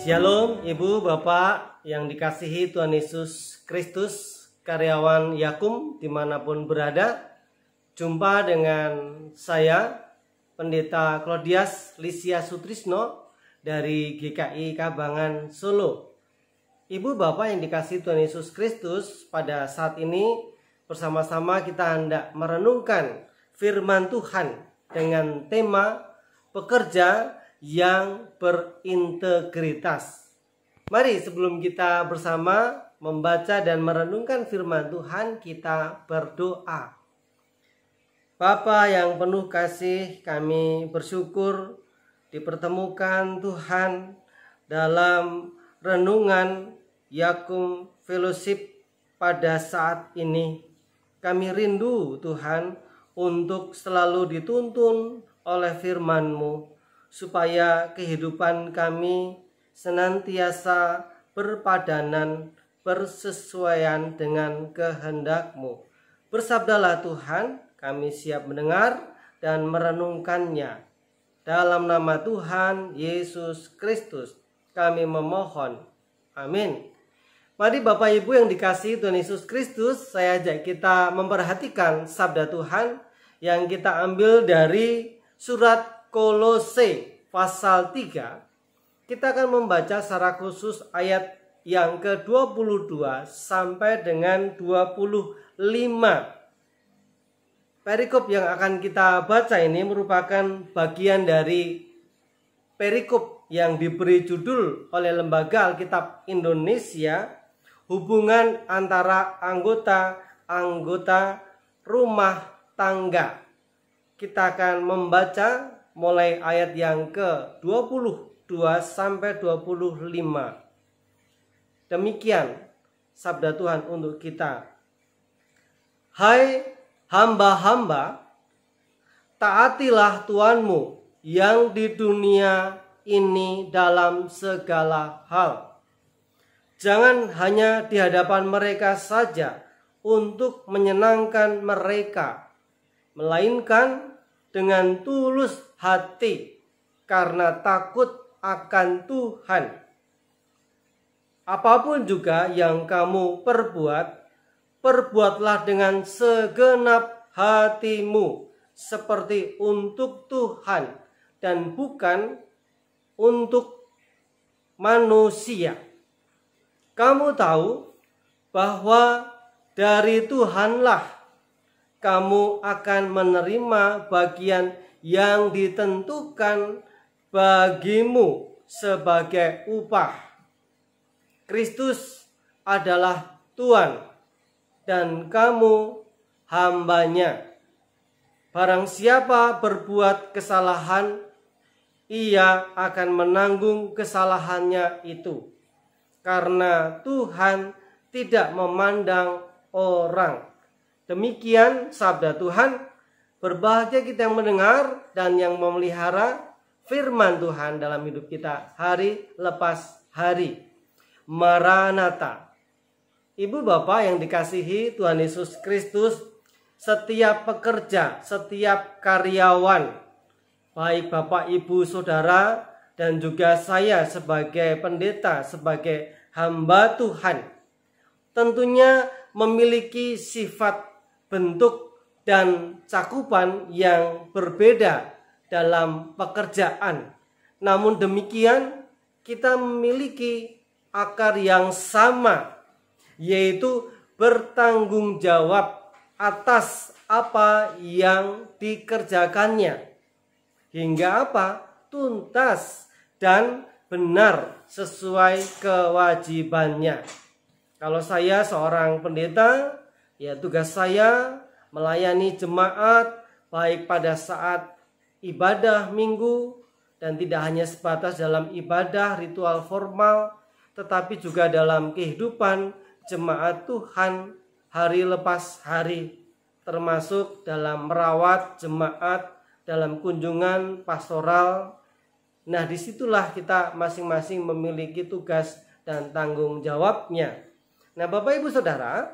Shalom Ibu Bapak yang dikasihi Tuhan Yesus Kristus, karyawan Yakum dimanapun berada. Jumpa dengan saya Pendeta Claudius Lisia Sutrisno dari GKI Kabangan Solo. Ibu Bapak yang dikasihi Tuhan Yesus Kristus, pada saat ini bersama-sama kita hendak merenungkan firman Tuhan dengan tema pekerja yang berintegritas. Mari sebelum kita bersama membaca dan merenungkan firman Tuhan, kita berdoa. Bapa yang penuh kasih, kami bersyukur dipertemukan Tuhan dalam renungan Yakum Fellowship pada saat ini. Kami rindu Tuhan untuk selalu dituntun oleh firman-Mu, supaya kehidupan kami senantiasa berpadanan, bersesuaian dengan kehendak-Mu. Bersabdalah Tuhan, kami siap mendengar dan merenungkannya. Dalam nama Tuhan Yesus Kristus kami memohon. Amin. Mari Bapak Ibu yang dikasihi Tuhan Yesus Kristus, saya ajak kita memperhatikan sabda Tuhan yang kita ambil dari surat Kolose pasal 3. Kita akan membaca secara khusus ayat yang ke-22 sampai dengan 25. Perikop yang akan kita baca ini merupakan bagian dari perikop yang diberi judul oleh Lembaga Alkitab Indonesia, hubungan antara anggota rumah tangga. Kita akan membaca mulai ayat yang ke-22 sampai 25. Demikian sabda Tuhan untuk kita. Hai hamba-hamba, taatilah Tuhanmu yang di dunia ini dalam segala hal. Jangan hanya di hadapan mereka saja untuk menyenangkan mereka, melainkan dengan tulus hati karena takut akan Tuhan. Apapun juga yang kamu perbuatlah dengan segenap hatimu seperti untuk Tuhan dan bukan untuk manusia. Kamu tahu bahwa dari Tuhanlah kamu akan menerima bagian yang ditentukan bagimu sebagai upah. Kristus adalah Tuhan dan kamu hambanya. Barang siapa berbuat kesalahan, ia akan menanggung kesalahannya itu, karena Tuhan tidak memandang orang. Demikian sabda Tuhan. Berbahagia kita yang mendengar dan yang memelihara firman Tuhan dalam hidup kita hari lepas hari. Maranatha. Ibu Bapak yang dikasihi Tuhan Yesus Kristus, setiap pekerja, setiap karyawan, baik Bapak, Ibu, Saudara, dan juga saya sebagai pendeta, sebagai hamba Tuhan, tentunya memiliki sifat, bentuk, dan cakupan yang berbeda dalam pekerjaan. Namun demikian, kita memiliki akar yang sama, yaitu bertanggung jawab atas apa yang dikerjakannya, hingga apa? Tuntas dan benar sesuai kewajibannya. Kalau saya seorang pendeta, ya tugas saya melayani jemaat baik pada saat ibadah minggu, dan tidak hanya sebatas dalam ibadah ritual formal, tetapi juga dalam kehidupan jemaat Tuhan hari lepas hari, termasuk dalam merawat jemaat, dalam kunjungan pastoral. Nah, disitulah kita masing-masing memiliki tugas dan tanggung jawabnya. Nah, Bapak Ibu Saudara,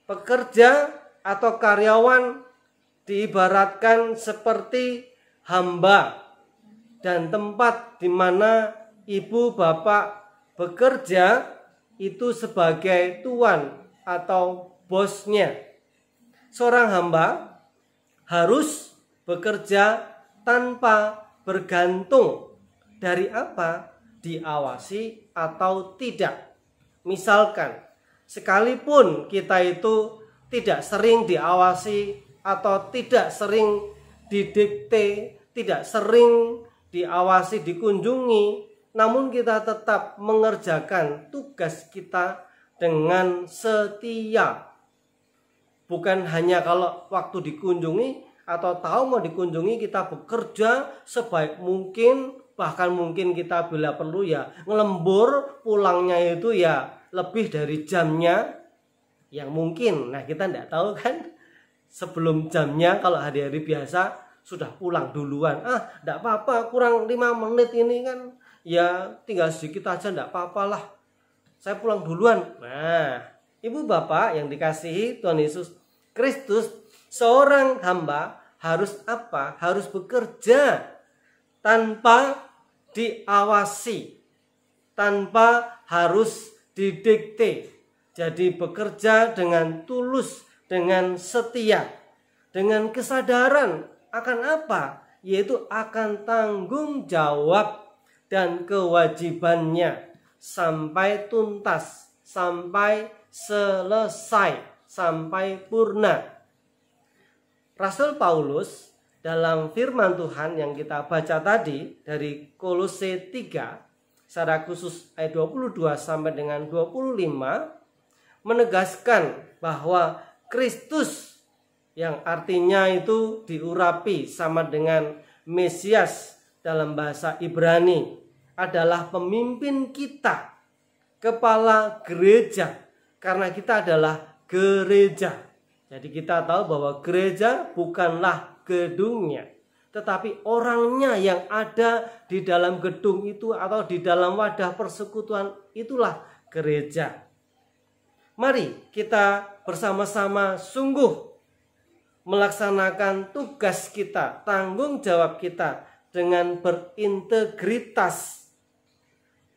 pekerja atau karyawan diibaratkan seperti hamba dan tempat di mana ibu bapak bekerja itu sebagai tuan atau bosnya. Seorang hamba harus bekerja tanpa bergantung dari apa? Diawasi atau tidak. Misalkan, sekalipun kita itu tidak sering diawasi atau tidak sering didikte, tidak sering diawasi, dikunjungi, namun kita tetap mengerjakan tugas kita dengan setia. Bukan hanya kalau waktu dikunjungi atau tahu mau dikunjungi kita bekerja sebaik mungkin, bahkan mungkin kita bila perlu ya ngelembur, pulangnya itu ya lebih dari jamnya yang mungkin. Nah, kita tidak tahu kan, sebelum jamnya kalau hari-hari biasa sudah pulang duluan. Tidak apa-apa, kurang 5 menit ini kan ya tinggal sedikit aja, tidak apa-apalah, saya pulang duluan. Nah, ibu bapak yang dikasihi Tuhan Yesus Kristus, seorang hamba harus apa? Harus bekerja tanpa diawasi, tanpa harus didikte. Jadi bekerja dengan tulus, dengan setia, dengan kesadaran akan apa? Yaitu akan tanggung jawab dan kewajibannya sampai tuntas, sampai selesai, sampai purna. Rasul Paulus dalam firman Tuhan yang kita baca tadi dari Kolose 3 secara khusus ayat 22 sampai dengan 25 menegaskan bahwa Kristus, yang artinya itu diurapi sama dengan Mesias dalam bahasa Ibrani, adalah pemimpin kita, kepala gereja, karena kita adalah gereja. Jadi kita tahu bahwa gereja bukanlah gedungnya, tetapi orangnya yang ada di dalam gedung itu atau di dalam wadah persekutuan, itulah gereja. Mari kita bersama-sama sungguh melaksanakan tugas kita, tanggung jawab kita dengan berintegritas.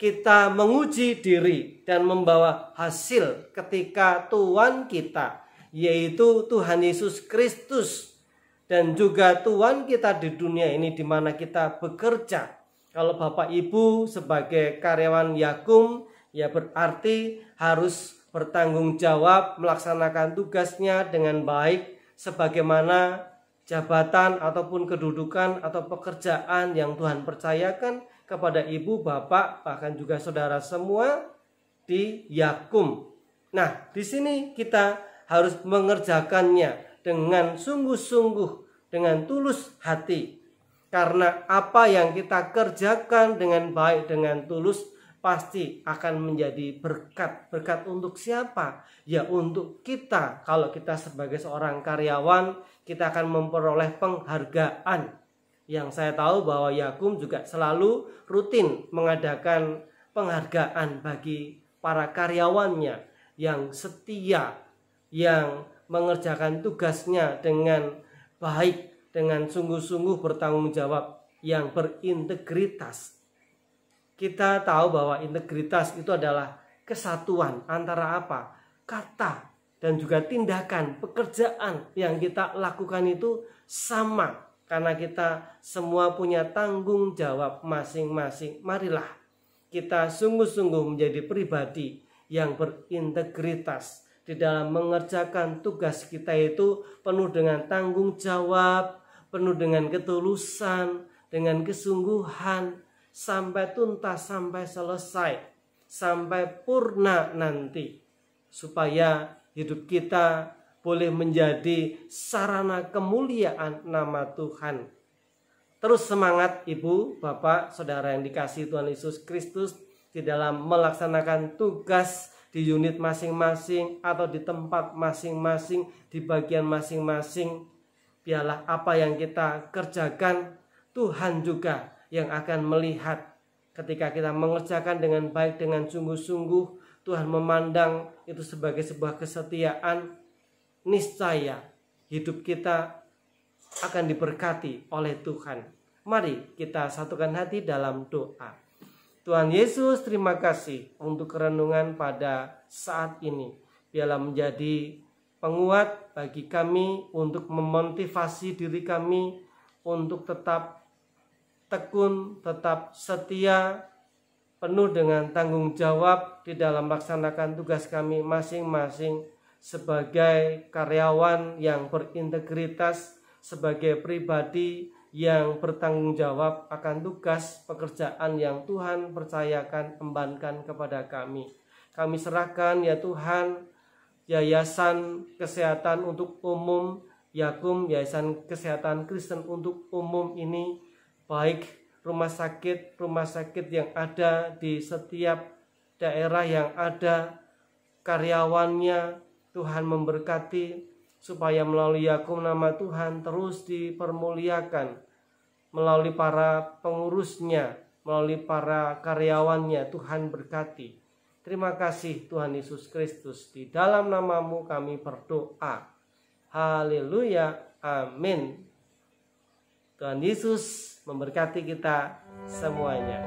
Kita menguji diri dan membawa hasil ketika Tuhan kita, yaitu Tuhan Yesus Kristus, dan juga Tuhan kita di dunia ini di mana kita bekerja. Kalau Bapak Ibu sebagai karyawan Yakum, ya berarti harus bertanggung jawab melaksanakan tugasnya dengan baik sebagaimana jabatan ataupun kedudukan atau pekerjaan yang Tuhan percayakan kepada ibu, bapak, bahkan juga saudara semua di Yakum. Nah, di sini kita harus mengerjakannya dengan sungguh-sungguh, dengan tulus hati. Karena apa yang kita kerjakan dengan baik, dengan tulus, pasti akan menjadi berkat. Berkat untuk siapa? Ya untuk kita. Kalau kita sebagai seorang karyawan, kita akan memperoleh penghargaan. Yang saya tahu bahwa Yakum juga selalu rutin mengadakan penghargaan bagi para karyawannya yang setia, yang mengerjakan tugasnya dengan baik, dengan sungguh-sungguh bertanggung jawab, yang berintegritas. Kita tahu bahwa integritas itu adalah kesatuan antara apa? Kata dan juga tindakan, pekerjaan yang kita lakukan itu sama. Karena kita semua punya tanggung jawab masing-masing. Marilah kita sungguh-sungguh menjadi pribadi yang berintegritas. Di dalam mengerjakan tugas kita itu penuh dengan tanggung jawab, penuh dengan ketulusan, dengan kesungguhan, sampai tuntas, sampai selesai, sampai purna nanti. Supaya hidup kita boleh menjadi sarana kemuliaan nama Tuhan. Terus semangat ibu, bapak, saudara yang dikasihi Tuhan Yesus Kristus di dalam melaksanakan tugas di unit masing-masing atau di tempat masing-masing, di bagian masing-masing. Biarlah apa yang kita kerjakan, Tuhan juga yang akan melihat. Ketika kita mengerjakan dengan baik, dengan sungguh-sungguh, Tuhan memandang itu sebagai sebuah kesetiaan. Niscaya hidup kita akan diberkati oleh Tuhan. Mari kita satukan hati dalam doa. Tuhan Yesus, terima kasih untuk renungan pada saat ini. Biarlah menjadi penguat bagi kami untuk memotivasi diri kami untuk tetap tekun, tetap setia, penuh dengan tanggung jawab di dalam melaksanakan tugas kami masing-masing sebagai karyawan yang berintegritas, sebagai pribadi yang bertanggung jawab akan tugas pekerjaan yang Tuhan percayakan, embankan kepada kami. Kami serahkan ya Tuhan, Yayasan Kesehatan untuk Umum Yakum, Yayasan Kesehatan Kristen untuk Umum ini, baik rumah sakit yang ada di setiap daerah yang ada karyawannya, Tuhan memberkati supaya melalui Yakum nama Tuhan terus dipermuliakan, melalui para pengurusnya, melalui para karyawannya, Tuhan berkati. Terima kasih Tuhan Yesus Kristus, di dalam namamu kami berdoa. Haleluya, amin. Tuhan Yesus memberkati kita semuanya.